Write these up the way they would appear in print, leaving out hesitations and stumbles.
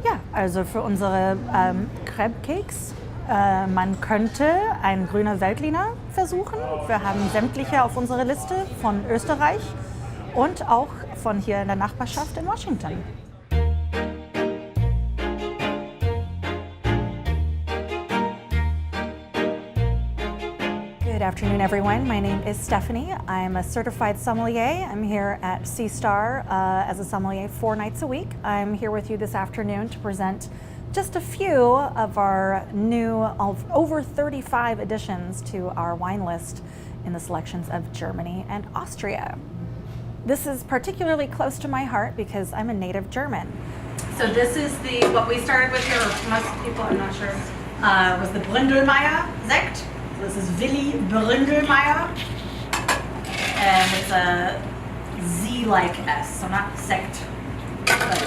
Ja, also für unsere Crab Cakes, man könnte ein grüner Veltliner versuchen. Wir haben sämtliche auf unserer Liste von Österreich und auch von hier in der Nachbarschaft in Washington. Good afternoon, everyone. My name is Stephanie. I'm a certified sommelier. I'm here at Seastar as a sommelier 4 nights a week. I'm here with you this afternoon to present just a few of our new, over 35 additions to our wine list in the selections of Germany and Austria. This is particularly close to my heart because I'm a native German. So this is what we started with here, or most people, I'm not sure, was the Bründelmeier Sekt. This is Willi Bründelmeier, and it's a Z-like S, so not sect, but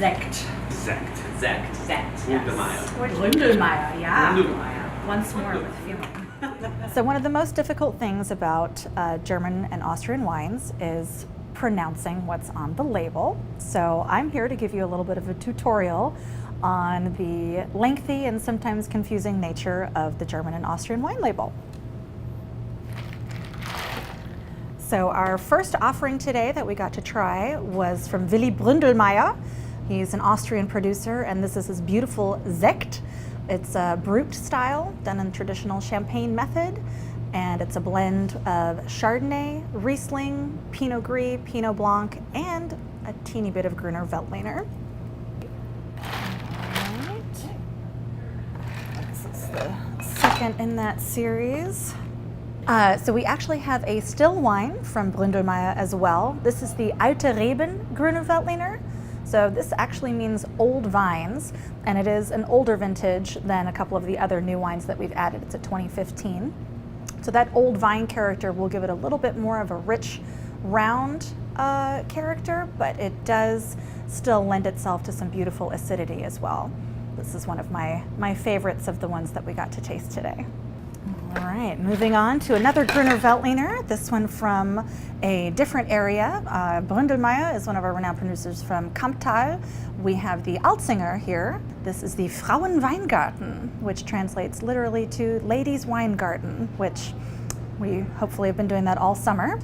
Sekt. Sekt. Bründelmeier. Yes. Bründelmeier, yeah. Bründelmeier. Once more with feeling. So one of the most difficult things about German and Austrian wines is pronouncing what's on the label. So I'm here to give you a little bit of a tutorial on the lengthy and sometimes confusing nature of the German and Austrian wine label. So our first offering today that we got to try was from Willi Bründelmeier. He's an Austrian producer, and this is his beautiful Sekt. It's a brut style, done in the traditional champagne method, and it's a blend of Chardonnay, Riesling, Pinot Gris, Pinot Blanc, and a teeny bit of Gruner Veltliner. The second in that series. So we actually have a still wine from Bründelmeier as well. This is the Alte Reben Gruner Veltliner. So this actually means old vines, and it is an older vintage than a couple of the other new wines that we've added. It's a 2015. So that old vine character will give it a little bit more of a rich, round character, but it does still lend itself to some beautiful acidity as well. This is one of my favorites of the ones that we got to taste today. All right, moving on to another Gruner Veltliner, this one from a different area. Bründelmeier is one of our renowned producers from Kamptal. We have the Alzinger here. This is the Frauenweingarten, which translates literally to Ladies' Weingarten, which we hopefully have been doing that all summer.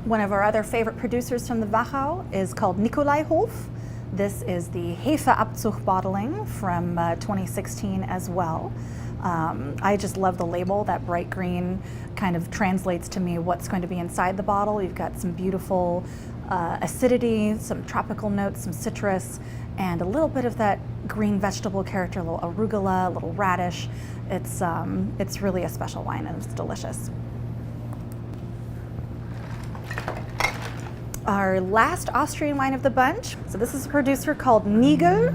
One of our other favorite producers from the Wachau is called Nikolaihof. This is the Hefeabzug bottling from 2016 as well. I just love the label. That bright green kind of translates to me what's going to be inside the bottle. You've got some beautiful acidity, some tropical notes, some citrus, and a little bit of that green vegetable character, a little arugula, a little radish. It's really a special wine, and it's delicious. Our last Austrian wine of the bunch. So this is a producer called Nigel.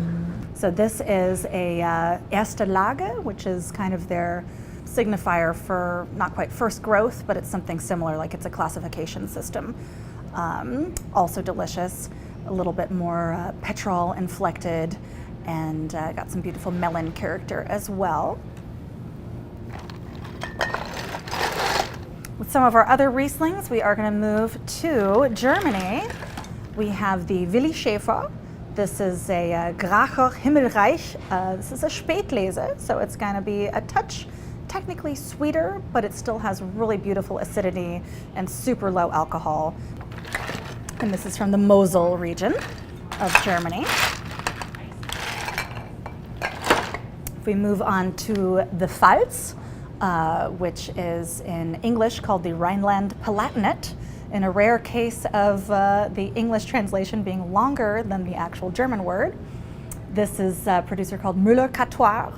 So this is a Erste Lage, which is kind of their signifier for not quite first growth, but it's something similar, like it's a classification system. Also delicious, a little bit more petrol inflected, and got some beautiful melon character as well. With some of our other Rieslings, we are going to move to Germany. We have the Willi Schäfer. This is a Gracher Himmelreich. This is a Spätlese, so it's going to be a touch technically sweeter, but it still has really beautiful acidity and super low alcohol. And this is from the Mosel region of Germany. If we move on to the Pfalz, which is in English called the Rhineland-Palatinate, in a rare case of the English translation being longer than the actual German word. This is a producer called Müller-Catoir.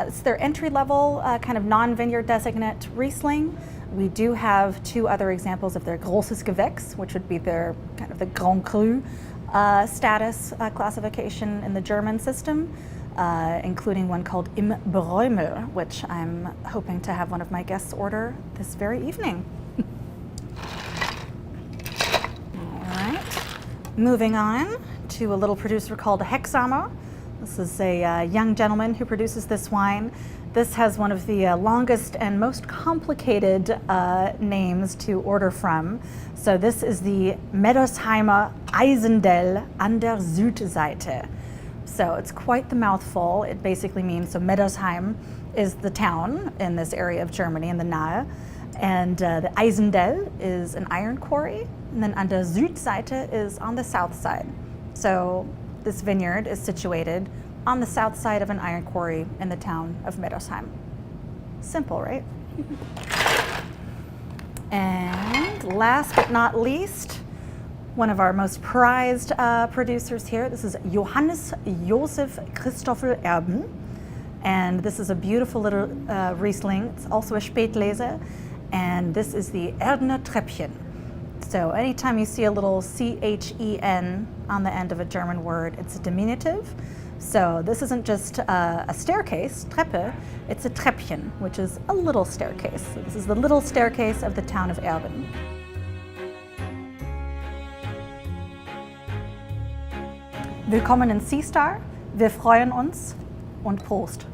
It's their entry-level kind of non-vineyard designate Riesling. We do have 2 other examples of their Großes Gewächs, which would be their kind of the Grand Cru status classification in the German system. Including one called Im Bräumel, which I'm hoping to have one of my guests order this very evening. All right, moving on to a little producer called Hexamer. This is a young gentleman who produces this wine. This has one of the longest and most complicated names to order from. So this is the Meddersheimer Eisendell an der Südseite. So it's quite the mouthful. It basically means, so Meddersheim is the town in this area of Germany, in the Nahe. And the Eisendell is an iron quarry. And then an der Südseite is on the south side. So this vineyard is situated on the south side of an iron quarry in the town of Meddersheim. Simple, right? And last but not least, one of our most prized producers here. This is Johannes Josef Christoffel Erben. And this is a beautiful little Riesling. It's also a Spätlese. And this is the Erdner Treppchen. So anytime you see a little C-H-E-N on the end of a German word, it's a diminutive. So this isn't just a staircase, Treppe, it's a Treppchen, which is a little staircase. So this is the little staircase of the town of Erben. Willkommen in Seastar. Wir freuen uns und Prost.